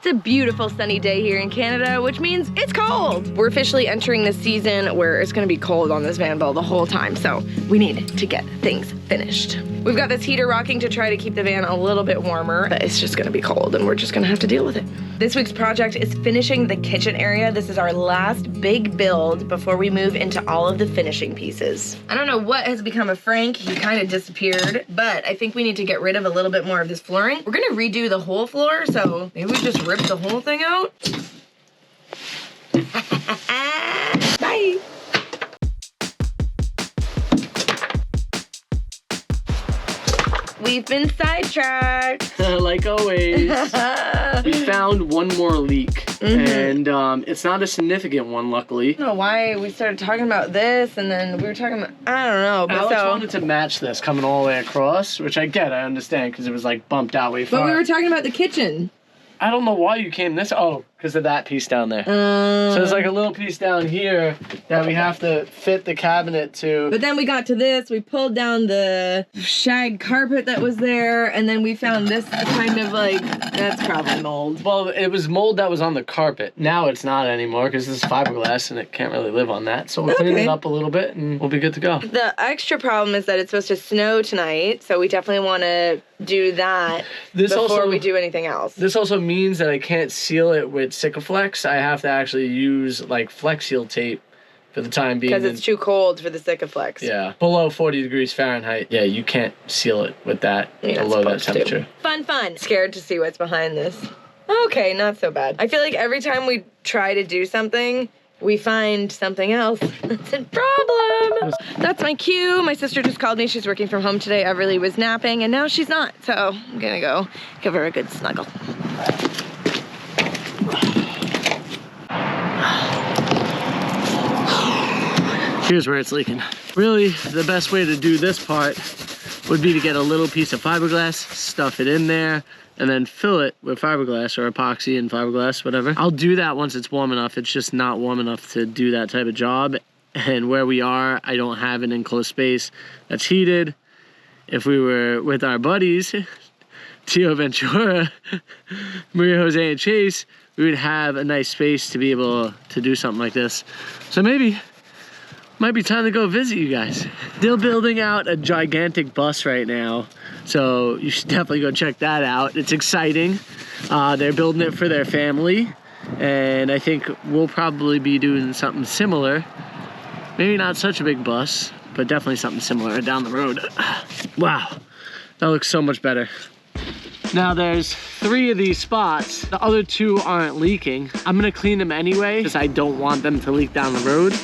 It's a beautiful sunny day here in Canada, which means it's cold. We're officially entering the season where it's gonna be cold on this Vanville the whole time, so we need to get things finished. We've got this heater rocking to try to keep the van a little bit warmer, but it's just gonna be cold and we're just gonna have to deal with it. This week's project is finishing the kitchen area. This is our last big build before we move into all of the finishing pieces. I don't know what has become of Frank. He kind of disappeared, but I think we need to get rid of a little bit more of this flooring. We're gonna redo the whole floor, so maybe we just rip the whole thing out. Bye. We've been sidetracked. Like always. We found one more leak, and it's not a significant one, luckily. I don't know why we started talking about this, and then we were talking about, I don't know. But Alex wanted to match this coming all the way across, which I understand, because it was like bumped out way far. But we were talking about the kitchen. I don't know why you came this. Oh, because of that piece down there. So there's like a little piece down here that we have to fit the cabinet to. But then we got to this. We pulled down the shag carpet that was there, and then we found this kind of like, that's probably mold. Well, it was mold that was on the carpet. Now it's not anymore because this is fiberglass and it can't really live on that. So we'll clean it up a little bit and we'll be good to go. The extra problem is that it's supposed to snow tonight, so we definitely want to do that before we do anything else. This also means that I can't seal it with Sikaflex. I have to actually use like Flex Seal tape for the time being. Because it's too cold for the Sikaflex. Yeah. Below 40 degrees Fahrenheit. Yeah, you can't seal it with that below that temperature. Fun. Scared to see what's behind this. Okay, not so bad. I feel like every time we try to do something, we find something else. That's a problem. That's my cue. My sister just called me. She's working from home today. Everly was napping, and now she's not. So I'm gonna go give her a good snuggle. Here's where it's leaking. Really, the best way to do this part would be to get a little piece of fiberglass, stuff it in there, and then fill it with fiberglass or epoxy and fiberglass, whatever. I'll do that once it's warm enough. It's just not warm enough to do that type of job. And where we are, I don't have an enclosed space that's heated. If we were with our buddies, Tio Ventura, Maria Jose, and Chase, we would have a nice space to be able to do something like this. So maybe, might be time to go visit you guys. They're building out a gigantic bus right now, so you should definitely go check that out. It's exciting. They're building it for their family, and I think we'll probably be doing something similar. Maybe not such a big bus, but definitely something similar down the road. Wow, that looks so much better. Now there's 3 of these spots. The other 2 aren't leaking. I'm gonna clean them anyway, because I don't want them to leak down the road.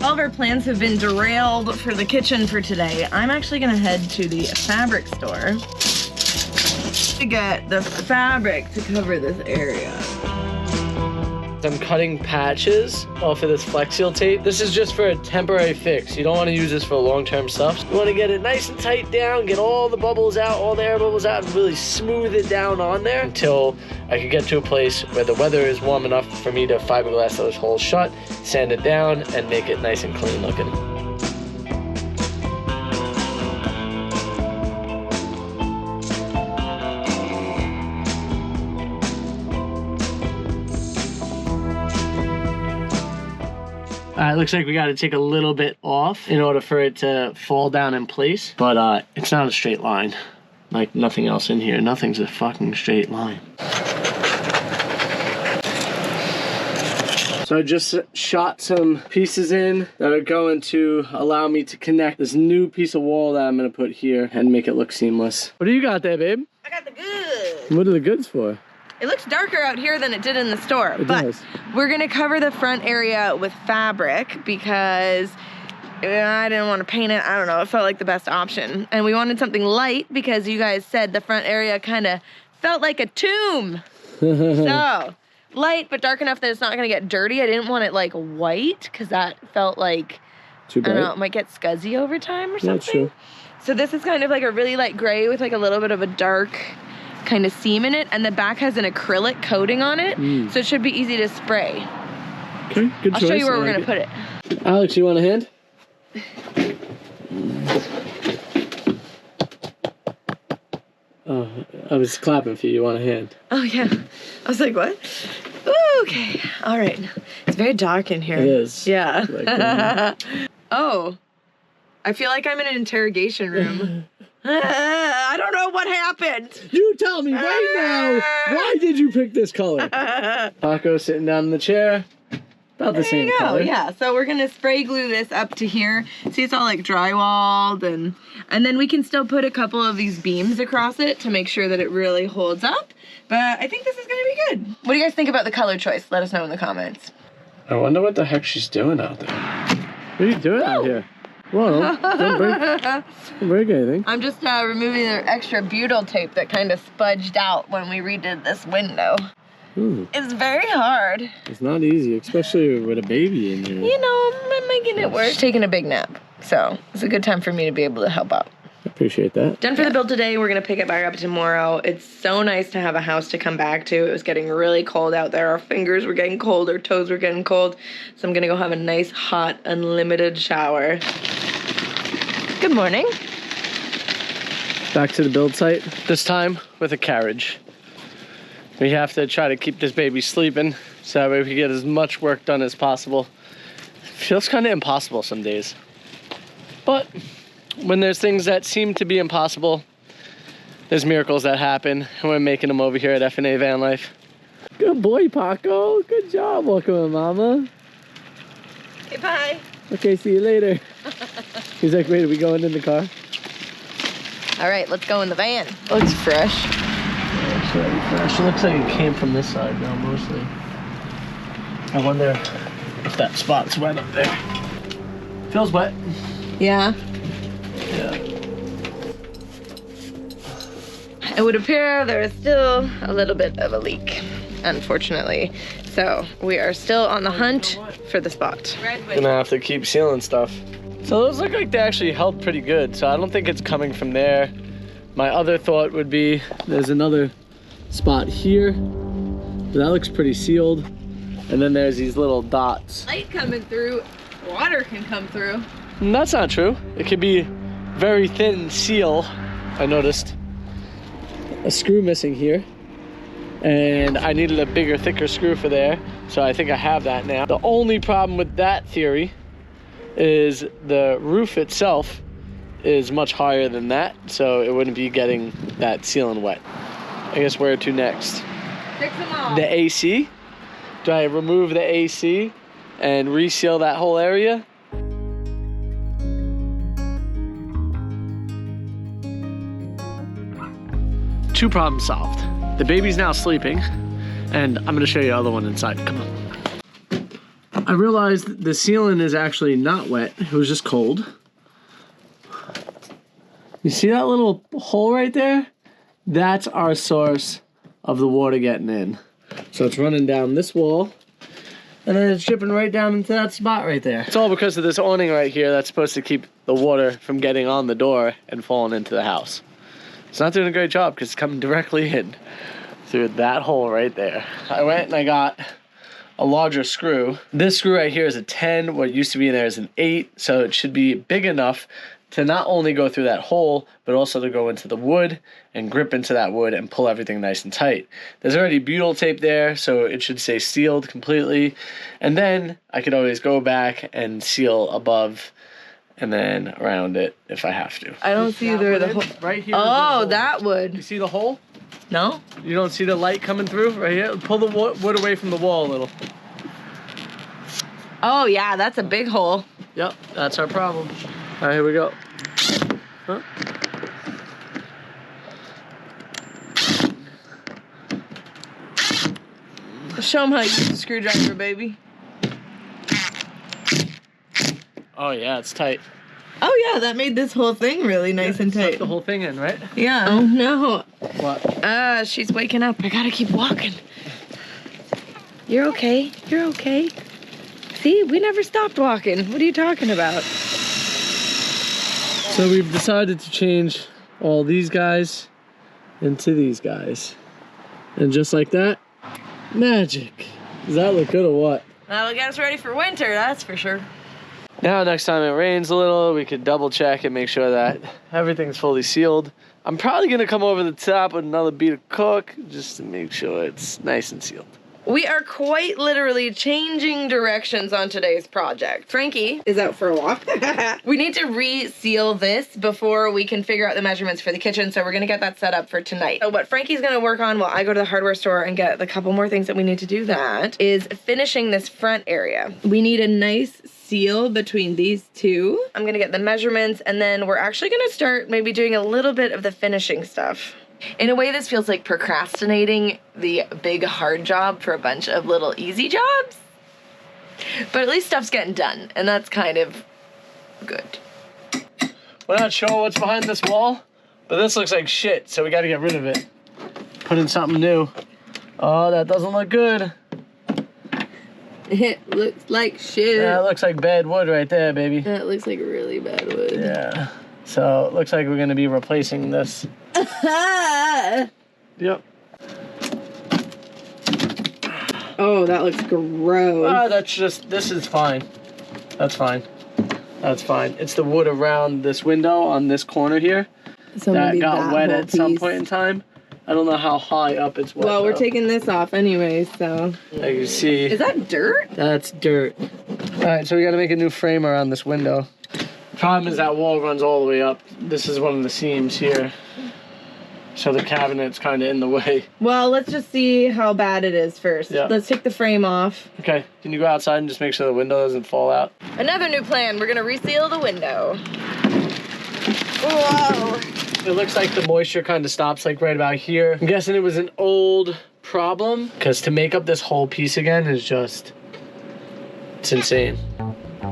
All of our plans have been derailed for the kitchen for today. I'm actually gonna head to the fabric store to get the fabric to cover this area. I'm cutting patches off of this Flex Seal tape. This is just for a temporary fix. You don't want to use this for long-term stuff. You want to get it nice and tight down, get all the bubbles out, all the air bubbles out, and really smooth it down on there until I can get to a place where the weather is warm enough for me to fiberglass those holes shut, sand it down, and make it nice and clean looking. It looks like we got to take a little bit off in order for it to fall down in place, but it's not a straight line. Like nothing else in here. Nothing's a fucking straight line. So I just shot some pieces in that are going to allow me to connect this new piece of wall that I'm going to put here and make it look seamless. What do you got there, babe? I got the goods. What are the goods for? It looks darker out here than it did in the store, but we're gonna cover the front area with fabric because I didn't want to paint it. I don't know, it felt like the best option. And we wanted something light because you guys said the front area kind of felt like a tomb. So, light but dark enough that it's not gonna get dirty. I didn't want it like white because that felt like, I don't know, it might get scuzzy over time or something. That's true. So this is kind of like a really light gray with like a little bit of a dark kind of seam in it, and the back has an acrylic coating on it, so it should be easy to spray. Okay, good choice. I'll show you where we're gonna put it. Alex, you want a hand? Oh, I was clapping for you. You want a hand? Oh, yeah. I was like, what? Ooh, okay. All right. It's very dark in here. It is. Yeah. Like, Oh. I feel like I'm in an interrogation room. I don't know what happened. You tell me right now, why did you pick this color? Paco sitting down in the chair. About the same color. Yeah, so we're gonna spray glue this up to here. See, it's all like drywalled, and then we can still put a couple of these beams across it to make sure that it really holds up. But I think this is gonna be good. What do you guys think about the color choice? Let us know in the comments. I wonder what the heck she's doing out there. What are you doing out here? Whoa, don't break anything. I'm just removing the extra butyl tape that kind of spudged out when we redid this window. Ooh, It's very hard. it's not easy, especially with a baby in here. You know, I'm making it work. Taking a big nap, so it's a good time for me to be able to help out. I appreciate that. Done for the build today. We're gonna pick it back up tomorrow. It's so nice to have a house to come back to. It was getting really cold out there. Our fingers were getting cold, our toes were getting cold. So I'm gonna go have a nice, hot, unlimited shower. Good morning. Back to the build site, this time with a carriage. We have to try to keep this baby sleeping so that way we can get as much work done as possible. Feels kind of impossible some days. But when there's things that seem to be impossible, there's miracles that happen, and we're making them over here at F&A Van Life. Good boy, Paco. Good job walking with Mama. Okay, bye. Okay, see you later. He's like, wait, are we going in the car? All right, let's go in the van. Looks fresh. Yeah, it's really fresh. It looks like it came from this side now, mostly. I wonder if that spot's wet up there. Feels wet. Yeah. Yeah. It would appear there is still a little bit of a leak, unfortunately. So we are still on the hunt for the spot. Gonna have to keep sealing stuff. So those look like they actually held pretty good, so I don't think it's coming from there. My other thought would be there's another spot here. That looks pretty sealed. And then there's these little dots. Light coming through, water can come through. And that's not true. It could be very thin seal. I noticed a screw missing here. And I needed a bigger, thicker screw for there. So I think I have that now. The only problem with that theory is the roof itself is much higher than that, so it wouldn't be getting that sealing wet. I guess where to next? Fix them all. The AC? Do I remove the AC and reseal that whole area? Two problems solved. The baby's now sleeping, and I'm gonna show you the other one inside. Come on. I realized the ceiling is actually not wet. It was just cold. You see that little hole right there? That's our source of the water getting in. So it's running down this wall, and then it's dripping right down into that spot right there. It's all because of this awning right here that's supposed to keep the water from getting on the door and falling into the house. It's not doing a great job because it's coming directly in through that hole right there. I went and I got a larger screw. This screw right here is a 10. What used to be in there is an 8. So it should be big enough to not only go through that hole, but also to go into the wood and grip into that wood and pull everything nice and tight. There's already butyl tape there, so it should stay sealed completely. And then I could always go back and seal above and then around it if I have to. I don't see the hole. Right here. Oh, that would. You see the hole? No? You don't see the light coming through right here? Pull the wood away from the wall a little. Oh, yeah, that's a big hole. Yep, that's our problem. All right, here we go. Huh? Show them how you use a screwdriver, baby. Oh yeah, it's tight. Oh, yeah, that made this whole thing really nice and Suck tight. the whole thing in, right? Yeah. Oh, no. What? She's waking up. I gotta keep walking. You're okay. You're okay. See, we never stopped walking. What are you talking about? So we've decided to change all these guys into these guys. And just like that, magic. Does that look good or what? That'll get us ready for winter, that's for sure. Now next time it rains a little, we could double check and make sure that everything's fully sealed I'm probably gonna come over the top with another bead of caulk just to make sure it's nice and sealed. We are quite literally changing directions on today's project. Frankie is out for a walk. We need to reseal this before we can figure out the measurements for the kitchen, so we're gonna get that set up for tonight. So what Frankie's gonna work on while I go to the hardware store and get a couple more things that we need to do that is finishing this front area. We need a nice seal between these two. I'm gonna get the measurements, and then we're actually gonna start maybe doing a little bit of the finishing stuff. In a way, this feels like procrastinating the big hard job for a bunch of little easy jobs. But at least stuff's getting done, and that's kind of good. We're not sure what's behind this wall, but this looks like shit, so we gotta get rid of it. Put in something new. Oh, that doesn't look good. It looks like shit. Yeah, it looks like bad wood right there, baby. That looks like really bad wood. Yeah. So it looks like we're gonna be replacing this. Yep. Oh, that looks gross. Oh, this is fine. That's fine. That's fine. It's the wood around this window on this corner here So that maybe got wet at some piece. point in time. I don't know how high up it's wet. Well, we're though. taking this off anyway, so. Like you see. Is that dirt? That's dirt. All right, so we gotta make a new frame around this window. Problem is that wall runs all the way up. This is one of the seams here. So the cabinet's kind of in the way. Well, let's just see how bad it is first. Yeah. Let's take the frame off. Okay, can you go outside and just make sure the window doesn't fall out? Another new plan. We're gonna reseal the window. Whoa. It looks like the moisture kind of stops like right about here. I'm guessing it was an old problem because to make up this whole piece again is just, it's insane.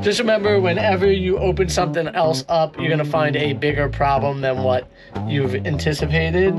Just remember, whenever you open something else up, you're gonna find a bigger problem than what you've anticipated.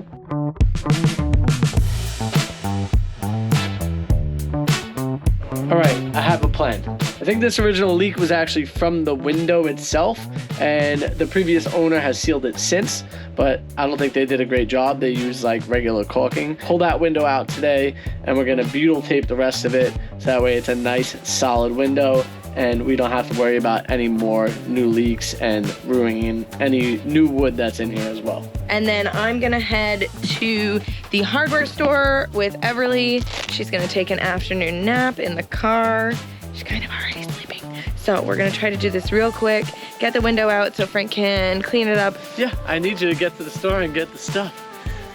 All right, I have a plan. I think this original leak was actually from the window itself, and the previous owner has sealed it since, but I don't think they did a great job. They used like regular caulking. Pull that window out today, and we're gonna butyl tape the rest of it, so that way it's a nice solid window, and we don't have to worry about any more new leaks and ruining any new wood that's in here as well. And then I'm gonna head to the hardware store with Everly. She's gonna take an afternoon nap in the car. She's kind of already sleeping. So we're gonna try to do this real quick, get the window out so Frank can clean it up. Yeah, I need you to get to the store and get the stuff,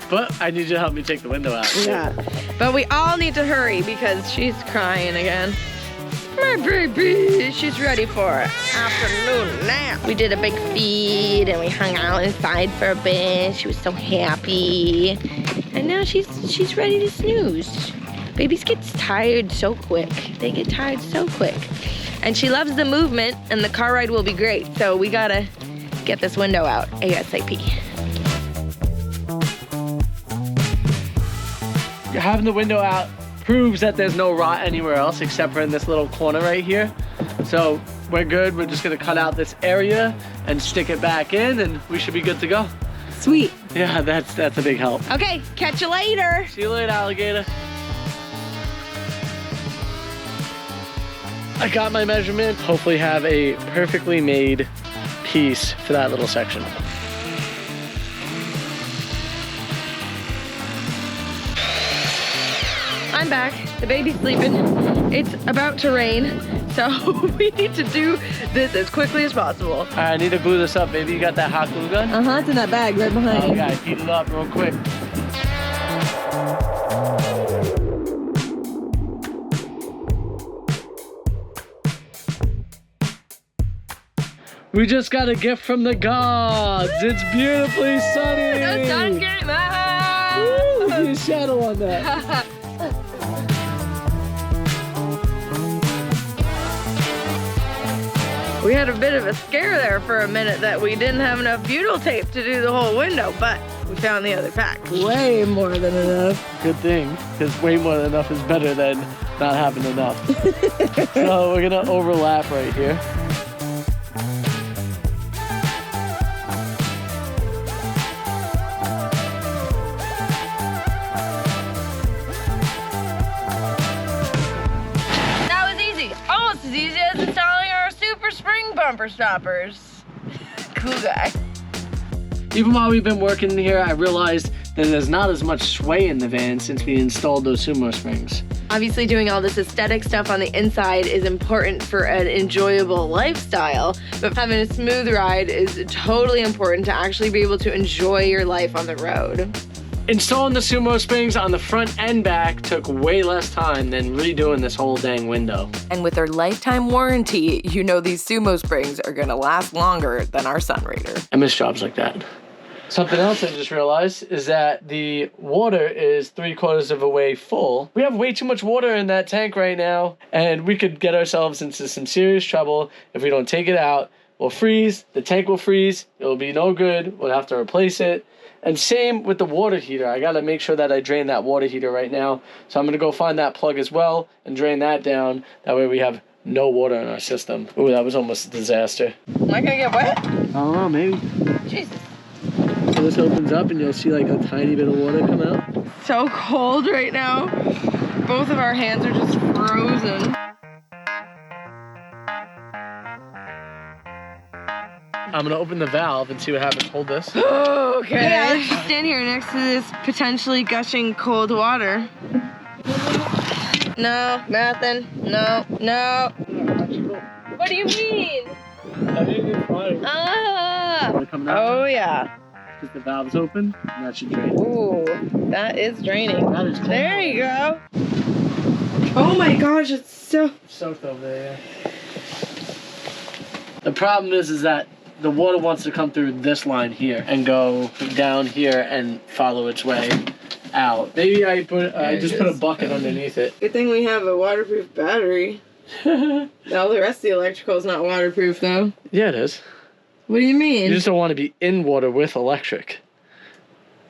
but I need you to help me take the window out. Yeah, but we all need to hurry because she's crying again. My baby, she's ready for an afternoon nap. We did a big feed and we hung out inside for a bit. She was so happy. And now she's ready to snooze. Babies get tired so quick. They get tired so quick. And she loves the movement and the car ride will be great. So we gotta get this window out ASAP. Having the window out proves that there's no rot anywhere else except for in this little corner right here. So we're good. We're just gonna cut out this area and stick it back in and we should be good to go. Sweet. Yeah, that's a big help. Okay, catch you later. See you later, alligator. I got my measurement. Hopefully have a perfectly made piece for that little section. I'm back. The baby's sleeping. It's about to rain, so we need to do this as quickly as possible. All right, I need to glue this up, baby. You got that hot glue gun? It's in that bag right behind you. Okay, heat it up real quick. We just got a gift from the gods. It's beautifully sunny. The sun came out. Woo, see a shadow on that. We had a bit of a scare there for a minute that we didn't have enough butyl tape to do the whole window, but we found the other pack. Way more than enough. Good thing, because way more than enough is better than not having enough. So we're gonna overlap right here. That was easy. Almost as easy as installing our super spring bumper stoppers. Cool guy. Even while we've been working here, I realized that there's not as much sway in the van since we installed those Sumo springs. Obviously, doing all this aesthetic stuff on the inside is important for an enjoyable lifestyle, but having a smooth ride is totally important to actually be able to enjoy your life on the road. Installing the Sumo springs on the front and back took way less time than redoing this whole dang window. And with their lifetime warranty, you know these Sumo springs are gonna last longer than our Sunraider. I miss jobs like that. Something else I just realized is that the water is 3/4 of a way full. We have way too much water in that tank right now, and we could get ourselves into some serious trouble if we don't take it out. We'll freeze, the tank will freeze, it'll be no good, we'll have to replace it. And same with the water heater. I gotta make sure that I drain that water heater right now. So I'm gonna go find that plug as well and drain that down. That way we have no water in our system. Ooh, that was almost a disaster. Am I gonna get wet? I don't know, maybe. Jesus. So this opens up and you'll see like a tiny bit of water come out. So cold right now. Both of our hands are just frozen. I'm gonna open the valve and see what happens. Hold this. Okay. Yeah, let's just stand here next to this potentially gushing cold water. No, nothing. No, no. What do you mean? Oh yeah. Because the valve's open, and that should drain. Ooh, that is draining. That is cold. There you go. Oh my gosh, it's so Soaked over there, yeah. The problem is that the water wants to come through this line here and go down here and follow its way out. Maybe I just put a bucket underneath it. Good thing we have a waterproof battery. All the rest of the electrical is not waterproof though. Yeah, it is. What do you mean? You just don't want to be in water with electric.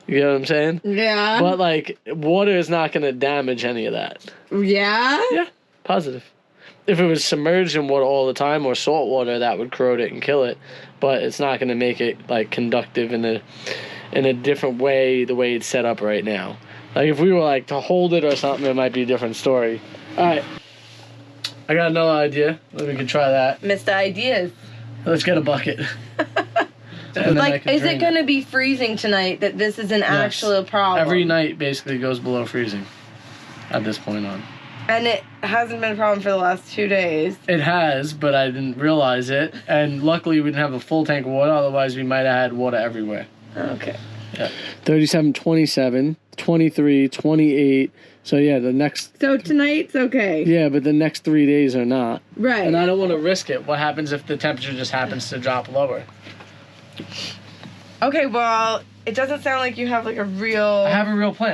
You know what I'm saying? Yeah. But like, water is not going to damage any of that. Yeah? Yeah, positive. If it was submerged in water all the time or salt water, that would corrode it and kill it. But it's not going to make it like conductive in a different way, the way it's set up right now. Like if we were like to hold it or something, it might be a different story. All right, I got another idea. Maybe we can try that. Mr. Ideas. Let's get a bucket. Like, is it going to be freezing tonight that this is an actual problem? Every night basically goes below freezing at this point on. And it hasn't been a problem for the last 2 days. It has, but I didn't realize it. And luckily we didn't have a full tank of water, otherwise we might have had water everywhere. Okay. Yeah. 37, 27, 23, 28. So yeah, the next... So tonight's okay. Yeah, but the next 3 days are not. Right. And I don't want to risk it. What happens if the temperature just happens to drop lower? Okay, well, it doesn't sound like you have like a real... I have a real plan.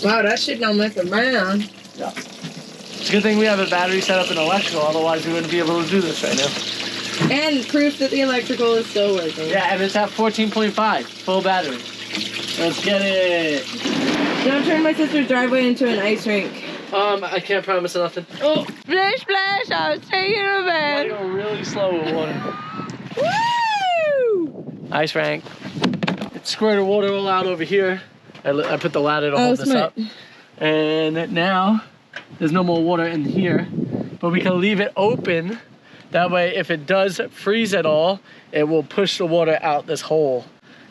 Wow, that shit don't mess around. Yeah. It's a good thing we have a battery set up in electrical, otherwise we wouldn't be able to do this right now. And proof that the electrical is still working. Yeah, and it's at 14.5, full battery. Let's get it. Don't turn my sister's driveway into an ice rink. I can't promise nothing. Oh, splash, splash, I was taking a I bath. go really slow with water. Woo! Ice rank. It squirted water all out over here. I put the ladder to hold this up. And now, there's no more water in here. But we can leave it open. That way, if it does freeze at all, it will push the water out this hole.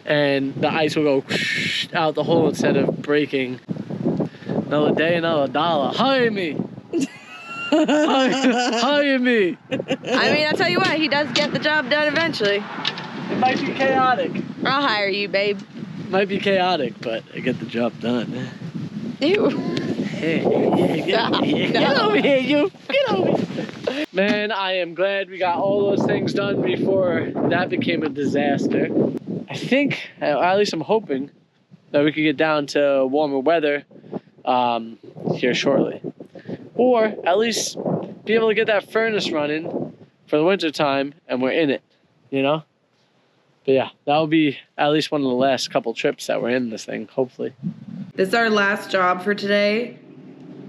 And the ice will go out the hole instead of breaking. Another day, another dollar. Hire me. Hire me. I mean, I'll tell you what, he does get the job done eventually. It might be chaotic. I'll hire you, babe. Might be chaotic, but I get the job done. Ew. Hey, get over here, you. Get over here. Man, I am glad we got all those things done before that became a disaster. I think, at least I'm hoping, that we could get down to warmer weather here shortly. Or at least be able to get that furnace running for the winter time and we're in it, you know? But yeah, that'll be at least one of the last couple trips that we're in this thing, hopefully. This is our last job for today.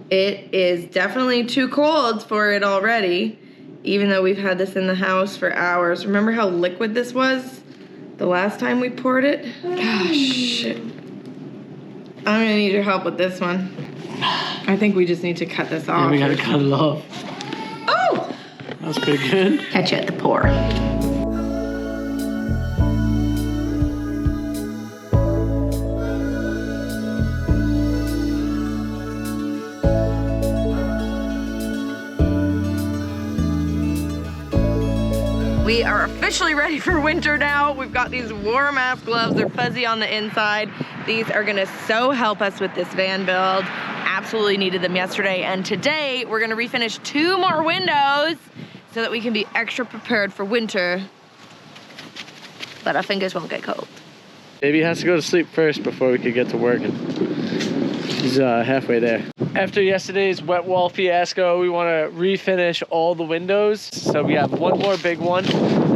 It is definitely too cold for it already, even though we've had this in the house for hours. Remember how liquid this was the last time we poured it? Gosh, I'm gonna need your help with this one. I think we just need to cut this off. Yeah, we gotta cut it off. Oh! That's pretty good. Catch you at the pour. We are officially ready for winter now. We've got these warm ass gloves. They're fuzzy on the inside. These are gonna so help us with this van build. Absolutely needed them yesterday. And today we're gonna refinish 2 more windows so that we can be extra prepared for winter. But our fingers won't get cold. Baby has to go to sleep first before we could get to working. He's halfway there. After yesterday's wet wall fiasco, we want to refinish all the windows. So we have 1 more big one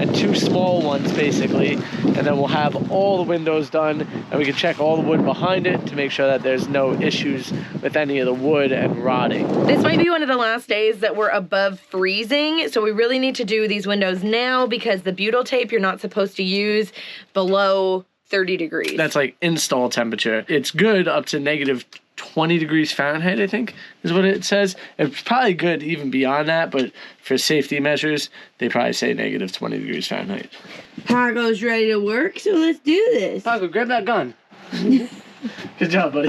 and 2 small ones basically. And then we'll have all the windows done and we can check all the wood behind it to make sure that there's no issues with any of the wood and rotting. This might be one of the last days that we're above freezing. So we really need to do these windows now because the butyl tape you're not supposed to use below 30 degrees. That's like install temperature. It's good up to negative 20 degrees Fahrenheit, I think, is what it says. It's probably good even beyond that, but for safety measures, they probably say negative 20 degrees Fahrenheit. Paco's ready to work, so let's do this. Paco, grab that gun. Good job, buddy.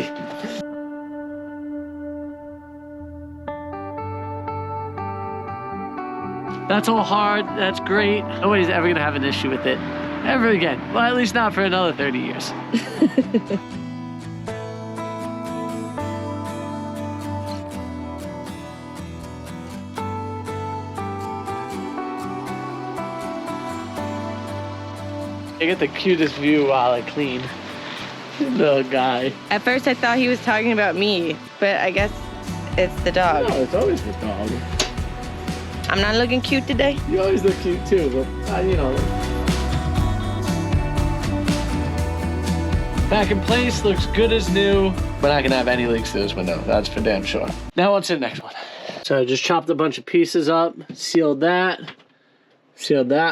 That's all hard. That's great. Nobody's ever going to have an issue with it. Ever again. Well, at least not for another 30 years. I get the cutest view while I clean. Little guy. At first I thought he was talking about me, but I guess it's the dog. No, it's always the dog. I'm not looking cute today. You always look cute too, but you know. Back in place, looks good as new. We're not gonna have any leaks to this window, that's for damn sure. Now on to the next one. So I just chopped a bunch of pieces up, sealed that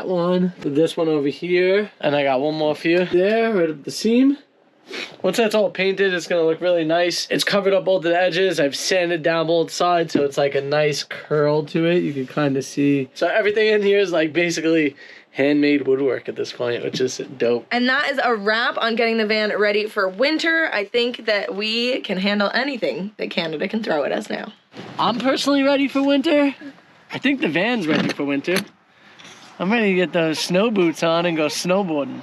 one, this one over here, and I got one more for you there, right up the seam. Once that's all painted, it's gonna look really nice. It's covered up both of the edges. I've sanded down both sides, so it's like a nice curl to it. You can kind of see. So everything in here is like basically handmade woodwork at this point, which is dope. And that is a wrap on getting the van ready for winter. I think that we can handle anything that Canada can throw at us now. I'm personally ready for winter. I think the van's ready for winter. I'm ready to get those snow boots on and go snowboarding.